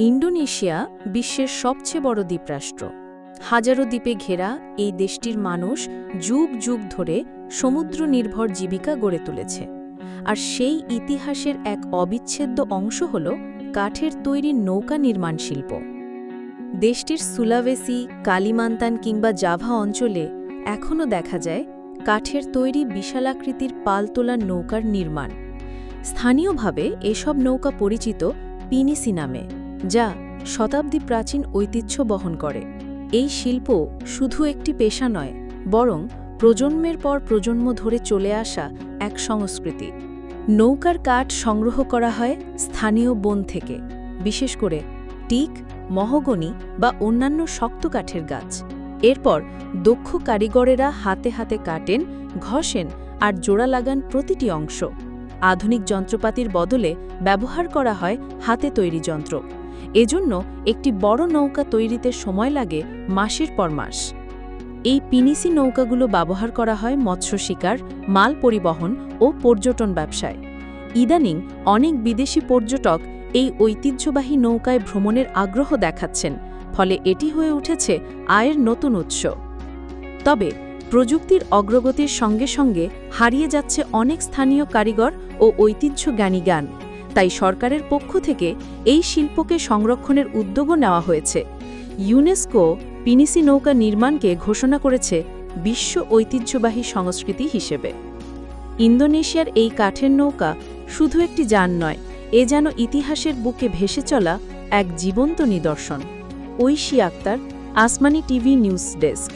Indonesia বিশ্বের সবচেয়ে বড় দ্বীপরাষ্ট্র। হাজারো দ্বীপে ঘেরা এই দেশটির মানুষ যুগ যুগ ধরে সমুদ্র নির্ভর জীবিকা গড়ে তুলেছে। আর সেই ইতিহাসের এক অবিচ্ছেদ্য অংশ হল কাঠের তৈরি নৌকা নির্মাণ শিল্প। দেশটির সুলাভেসি, কালিমান্তান কিংবা জাভা অঞ্চলে এখনও দেখা যায় কাঠের তৈরি বিশালাকৃতির পালতোলা নৌকার নির্মাণ। স্থানীয়ভাবে এসব নৌকা পরিচিত পিনিসি নামে, যা শতাব্দী প্রাচীন ঐতিহ্য বহন করে। এই শিল্প শুধু একটি পেশা নয়, বরং প্রজন্মের পর প্রজন্ম ধরে চলে আসা এক সংস্কৃতি। নৌকার কাঠ সংগ্রহ করা হয় স্থানীয় বন থেকে, বিশেষ করে টিক, মহগনি বা অন্যান্য শক্ত কাঠের গাছ। এরপর দক্ষ কারিগরেরা হাতে হাতে কাটেন, ঘষেন আর জোড়া লাগান প্রতিটি অংশ। আধুনিক যন্ত্রপাতির বদলে ব্যবহার করা হয় হাতে তৈরি যন্ত্র। এজন্য একটি বড় নৌকা তৈরিতে সময় লাগে মাসের পর মাস। এই পিনিসি নৌকাগুলো ব্যবহার করা হয় মৎস্য শিকার, মাল পরিবহন ও পর্যটন ব্যবসায়। ইদানিং অনেক বিদেশি পর্যটক এই ঐতিহ্যবাহী নৌকায় ভ্রমণের আগ্রহ দেখাচ্ছেন, ফলে এটি হয়ে উঠেছে আয়ের নতুন উৎস। তবে প্রযুক্তির অগ্রগতির সঙ্গে সঙ্গে হারিয়ে যাচ্ছে অনেক স্থানীয় কারিগর ও ঐতিহ্যজ্ঞানী জ্ঞান। তাই সরকারের পক্ষ থেকে এই শিল্পকে সংরক্ষণের উদ্যোগও নেওয়া হয়েছে। ইউনেস্কো পিনিসি নৌকা নির্মাণকে ঘোষণা করেছে বিশ্ব ঐতিহ্যবাহী সংস্কৃতি হিসেবে। ইন্দোনেশিয়ার এই কাঠের নৌকা শুধু একটি যান নয়, এ যেন ইতিহাসের বুকে ভেসে চলা এক জীবন্ত নিদর্শন। ঐশী আক্তার, আসমানি টিভি নিউজ ডেস্ক।